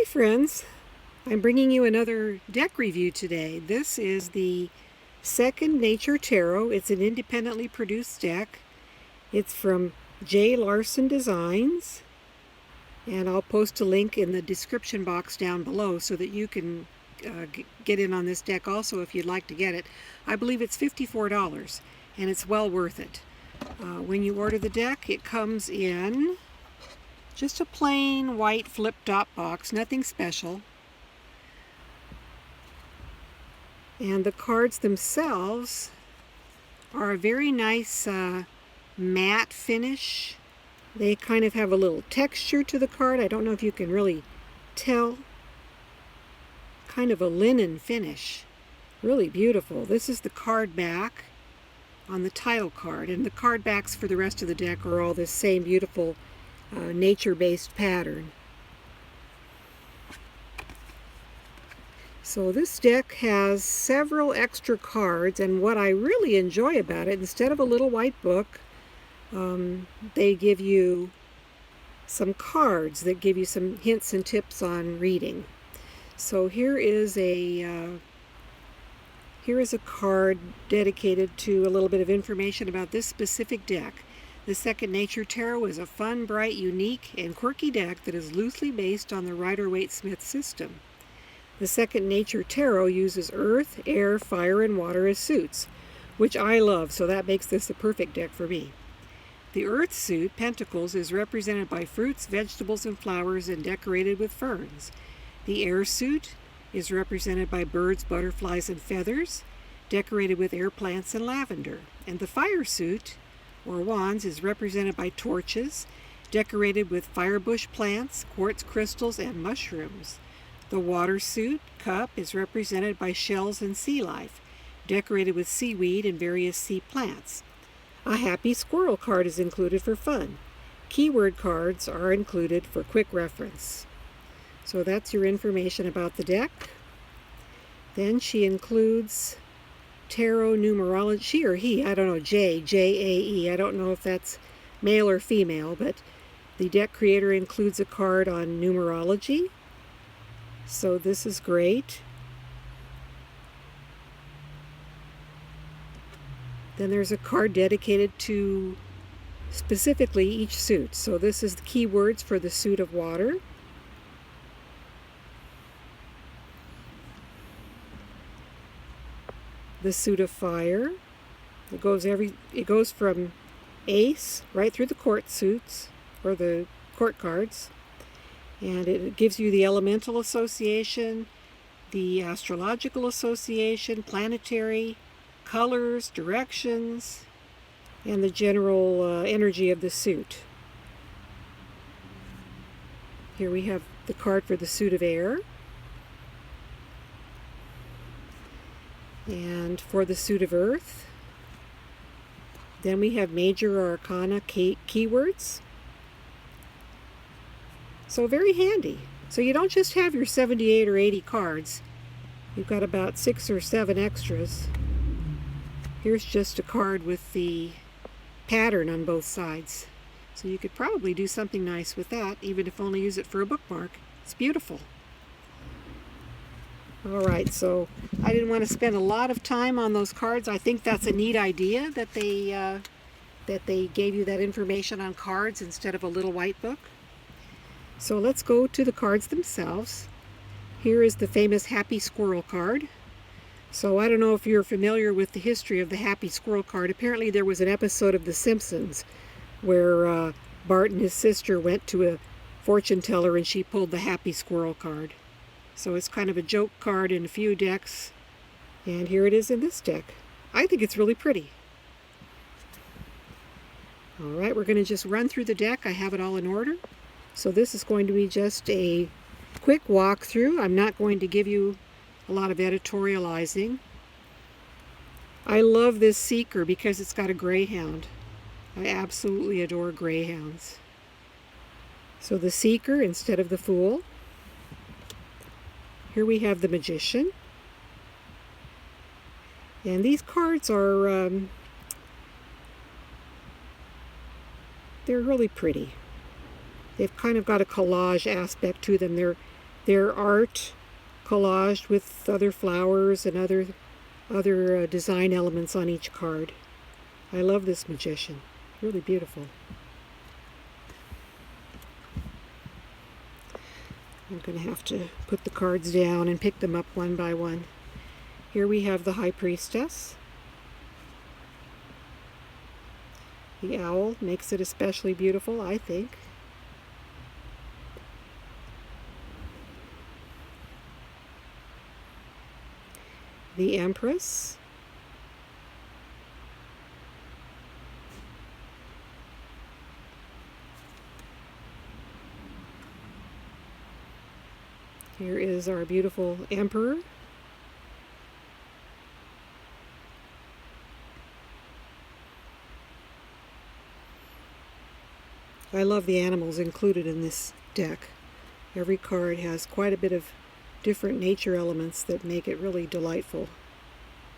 Hi friends, I'm bringing you another deck review today. This is the Second Nature Tarot. It's an independently produced deck. It's from JaeLarson Designs, and I'll post a link in the description box down below so that you can get in on this deck also if you'd like to get it. I believe it's $54 and it's well worth it. When you order the deck, it comes in just a plain white flip-top box, nothing special. And the cards themselves are a very nice matte finish. They kind of have a little texture to the card. I don't know if you can really tell. Kind of a linen finish. Really beautiful. This is the card back on the title card. And the card backs for the rest of the deck are all this same beautiful nature-based pattern. So this deck has several extra cards, and what I really enjoy about it, instead of a little white book, they give you some cards that give you some hints and tips on reading. So here is a card dedicated to a little bit of information about this specific deck. The Second Nature Tarot is a fun, bright, unique, and quirky deck that is loosely based on the Rider-Waite-Smith system. The Second Nature Tarot uses earth, air, fire, and water as suits, which I love, so that makes this a perfect deck for me. The earth suit, Pentacles, is represented by fruits, vegetables, and flowers and decorated with ferns. The air suit is represented by birds, butterflies, and feathers, decorated with air plants and lavender. And the fire suit, or wands, is represented by torches, decorated with firebush plants, quartz crystals, and mushrooms. The water suit, cup, is represented by shells and sea life, decorated with seaweed and various sea plants. A happy squirrel card is included for fun. Keyword cards are included for quick reference. So that's your information about the deck. Then she includes tarot numerology, she or he, I don't know, J-A-E, I don't know if that's male or female, but the deck creator includes a card on numerology. So this is great. Then there's a card dedicated to specifically each suit. So this is the keywords for the suit of water. The suit of fire. It goes from ace right through the court suits, or the court cards. And it gives you the elemental association, the astrological association, planetary, colors, directions, and the general energy of the suit. Here we have the card for the suit of air. And for the suit of earth, then we have major arcana keywords. So very handy. So you don't just have your 78 or 80 cards. You've got about 6 or 7 extras. Here's just a card with the pattern on both sides. So you could probably do something nice with that, even if only use it for a bookmark. It's beautiful. Alright, so I didn't want to spend a lot of time on those cards. I think that's a neat idea that they gave you that information on cards instead of a little white book. So let's go to the cards themselves. Here is the famous Happy Squirrel card. So I don't know if you're familiar with the history of the Happy Squirrel card. Apparently there was an episode of The Simpsons where Bart and his sister went to a fortune teller and she pulled the Happy Squirrel card. So it's kind of a joke card in a few decks. And here it is in this deck. I think it's really pretty. Alright, we're going to just run through the deck. I have it all in order. So this is going to be just a quick walkthrough. I'm not going to give you a lot of editorializing. I love this Seeker because it's got a greyhound. I absolutely adore greyhounds. So the Seeker instead of the Fool. Here we have the Magician. And these cards are, they're really pretty. They've kind of got a collage aspect to them. They're They're art collaged with other flowers and other design elements on each card. I love this magician. Really beautiful. I'm going to have to put the cards down and pick them up one by one. Here we have the High Priestess. The owl makes it especially beautiful, I think. The Empress. Here is our beautiful Emperor. I love the animals included in this deck. Every card has quite a bit of different nature elements that make it really delightful.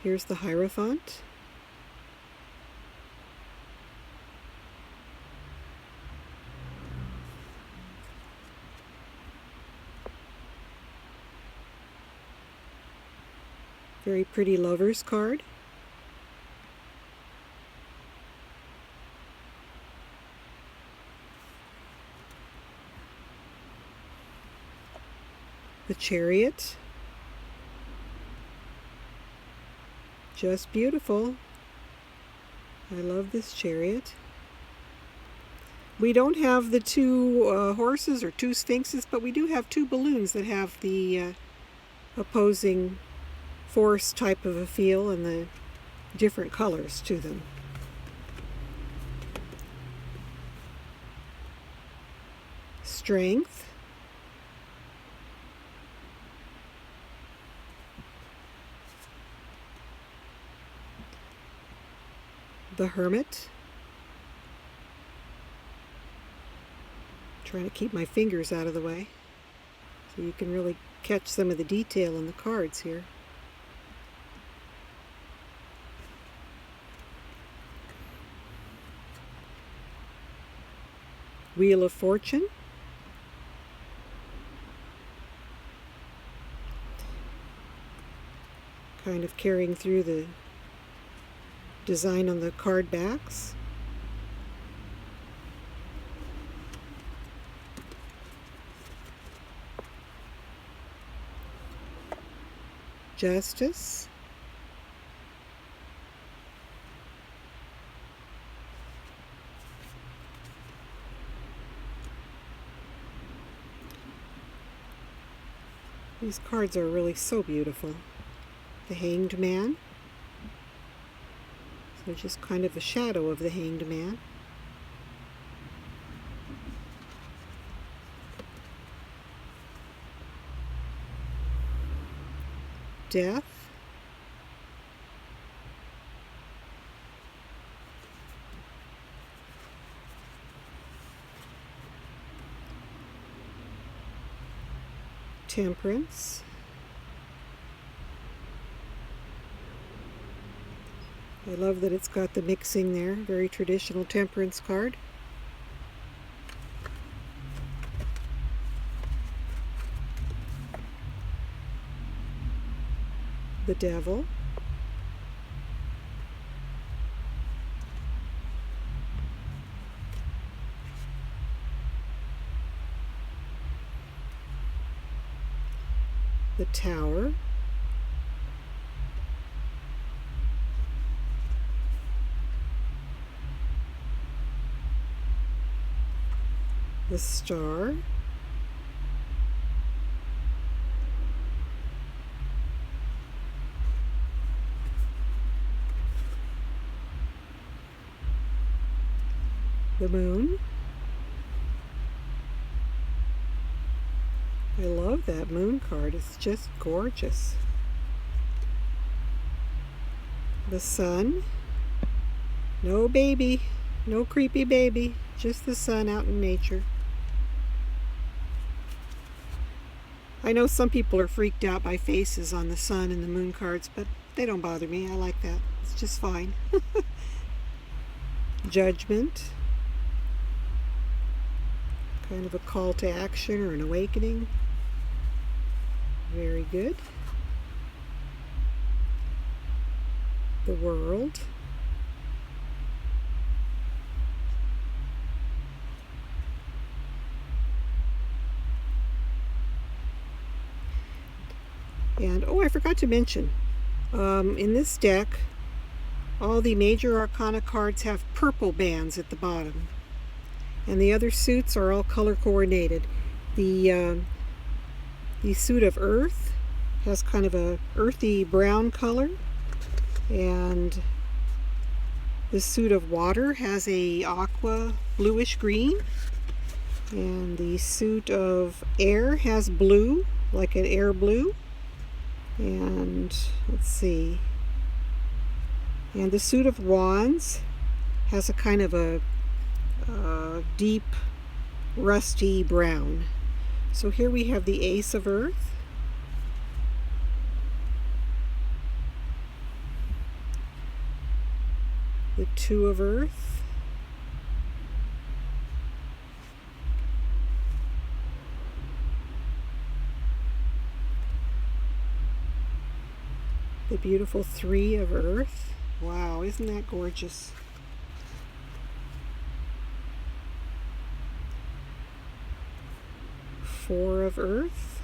Here's the Hierophant. Very pretty Lover's card. The Chariot. Just beautiful. I love this chariot. We don't have the two horses or two sphinxes, but we do have two balloons that have the opposing force type of a feel and the different colors to them. Strength. The Hermit. Trying to keep my fingers out of the way so you can really catch some of the detail in the cards here. Wheel of Fortune. Kind of carrying through the design on the card backs. Justice. These cards are really so beautiful. The Hanged Man. So just kind of a shadow of the Hanged Man. Death. Temperance. I love that it's got the mixing there. Very traditional temperance card. The Devil. The Tower. The Star. The Moon. I love that moon card. It's just gorgeous. The Sun. No baby. No creepy baby. Just the sun out in nature. I know some people are freaked out by faces on the sun and the moon cards, but they don't bother me. I like that. It's just fine. Judgment. Kind of a call to action or an awakening. Very good. The world. And, oh, I forgot to mention, in this deck, all the major arcana cards have purple bands at the bottom. And the other suits are all color coordinated. The suit of Earth has kind of a earthy brown color. And the suit of Water has a aqua bluish green. And the suit of Air has blue, like an air blue. And let's see. And the suit of Wands has a kind of a deep rusty brown. So here we have the Ace of Earth. The Two of Earth. The beautiful Three of Earth. Wow, isn't that gorgeous? Four of Earth.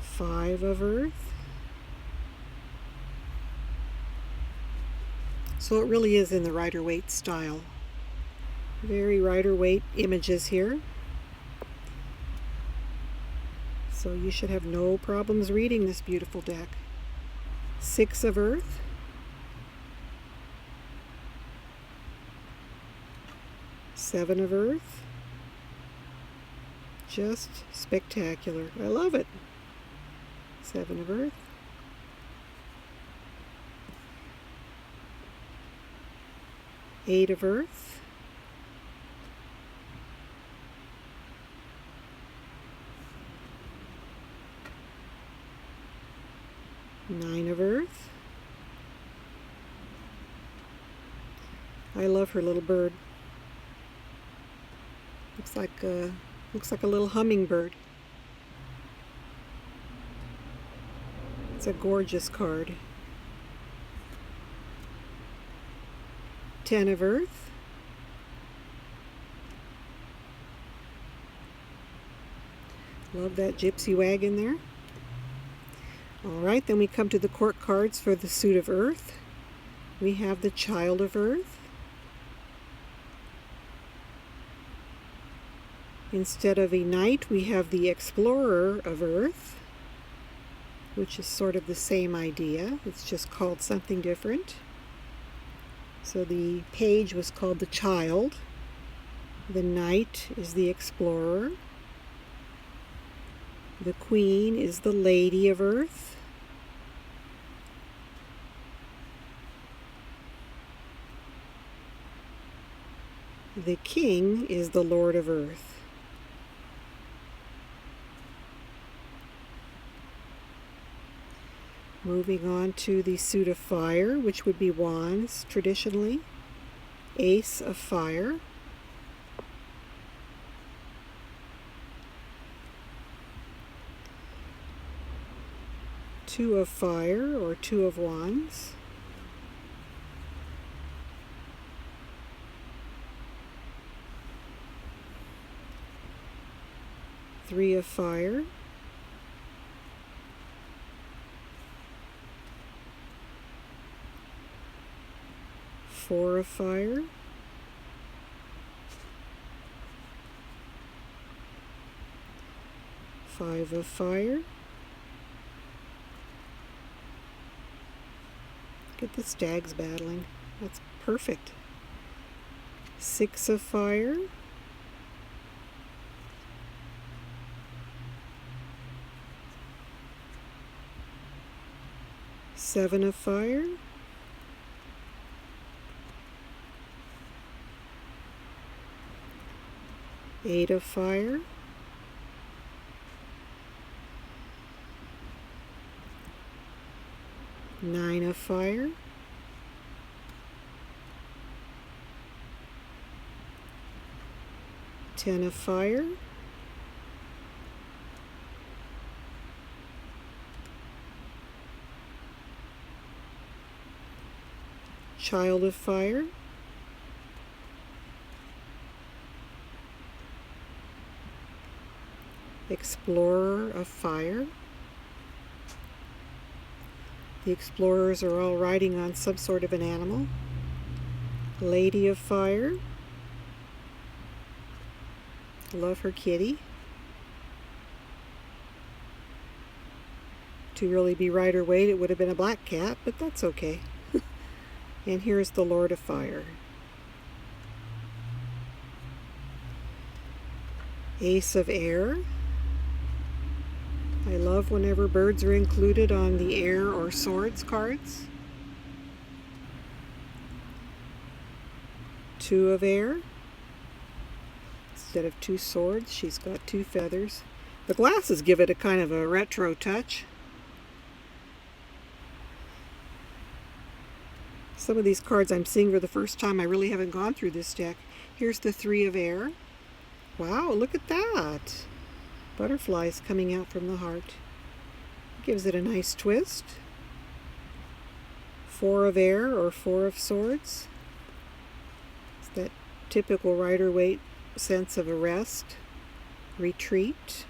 Five of Earth. So it really is in the Rider-Waite style. Very Rider-Waite images here. So you should have no problems reading this beautiful deck. Six of Earth. Seven of Earth. Just spectacular. I love it. Seven of Earth. Eight of Earth. Nine of Earth. I love her little bird. Looks like a little hummingbird. It's a gorgeous card. 10 of Earth. Love that gypsy wagon there. Alright, then we come to the court cards for the suit of Earth. We have the Child of Earth. Instead of a knight, we have the Explorer of Earth, which is sort of the same idea. It's just called something different. So the page was called the Child. The knight is the Explorer. The Queen is the Lady of Earth. The King is the Lord of Earth. Moving on to the suit of Fire, which would be Wands traditionally. Ace of Fire. Two of Fire, or Two of Wands. Three of Fire. Four of Fire. Five of Fire. Look at the stags battling. That's perfect. Six of Fire. Seven of Fire. Eight of Fire. Nine of Fire. 10 of fire, child of fire, explorer of fire. The explorers are all riding on some sort of an animal. Lady of fire. Love her kitty. To really be Rider-Waite, it would have been a black cat, but that's okay. And here's the Lord of Fire. Ace of Air. I love whenever birds are included on the air or swords cards. 2 of Air. Instead of 2 swords, she's got 2 feathers. The glasses give it a kind of a retro touch. Some of these cards I'm seeing for the first time. I really haven't gone through this deck. Here's the 3 of Air. Wow, look at that. Butterflies coming out from the heart. Gives it a nice twist. 4 of Air or 4 of Swords. It's that typical Rider-Waite sense of arrest, retreat,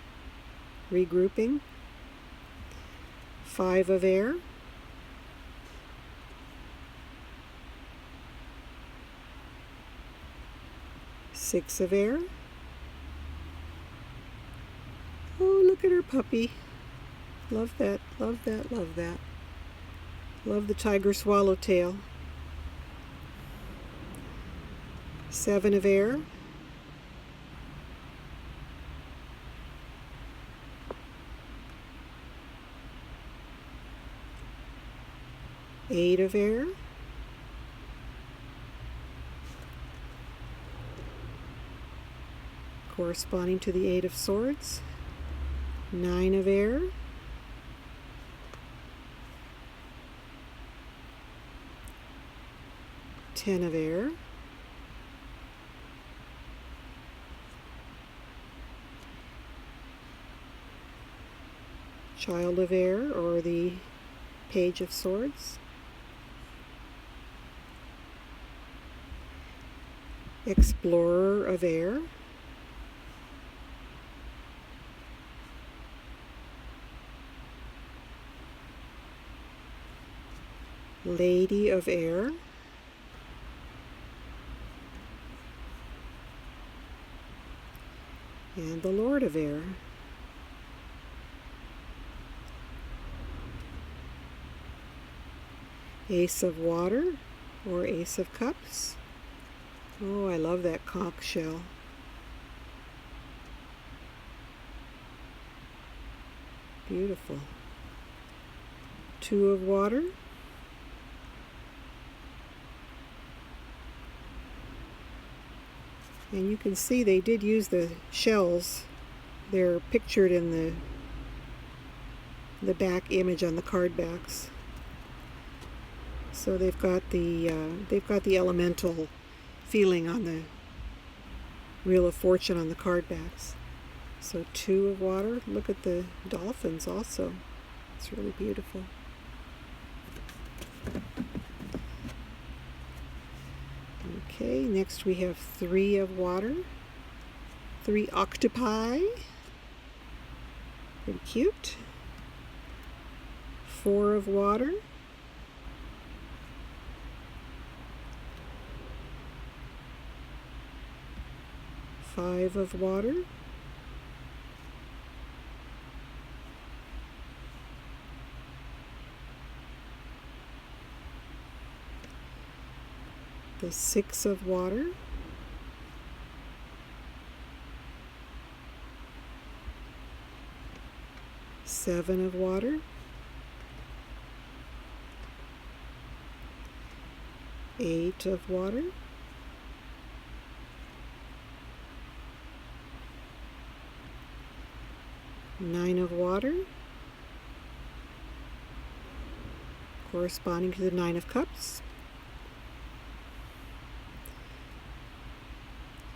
regrouping. 5 of Air. Six of Air. Oh, look at her puppy. Love that, love that, love that. Love the tiger swallowtail. 7 of Air. Eight of Air. Corresponding to the 8 of Swords. 9 of Air. 10 of Air. Child of Air or the Page of Swords. Explorer of Air. Lady of Air. And the Lord of Air. Ace of Water or Ace of Cups. Oh, I love that conch shell. Beautiful. 2 of Water. And you can see they did use the shells. They're pictured in the back image on the card backs. So they've got the elemental feeling on the Wheel of Fortune on the card backs. So 2 of Water. Look at the dolphins also. It's really beautiful. Okay, next we have 3 of Water. 3 octopi. Pretty cute. 4 of Water. 5 of Water. 6 of Water. 7 of Water. 8 of Water. 9 of Water, corresponding to the 9 of Cups.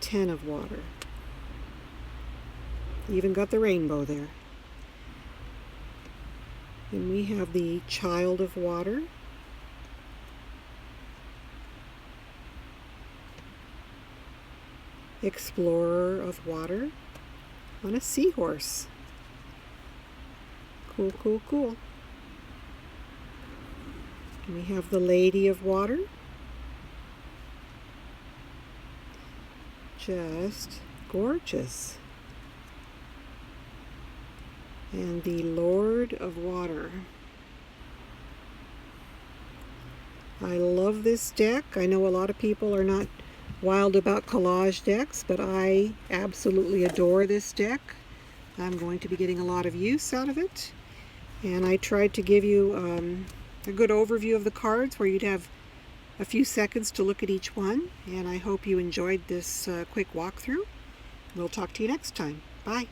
10 of Water. Even got the rainbow there. And we have the Child of Water. Explorer of Water on a seahorse. Cool, cool, cool. And we have the Lady of Water. Just gorgeous. And the Lord of Water. I love this deck. I know a lot of people are not wild about collage decks, but I absolutely adore this deck. I'm going to be getting a lot of use out of it. And I tried to give you a good overview of the cards where you'd have a few seconds to look at each one. And I hope you enjoyed this quick walkthrough. We'll talk to you next time. Bye.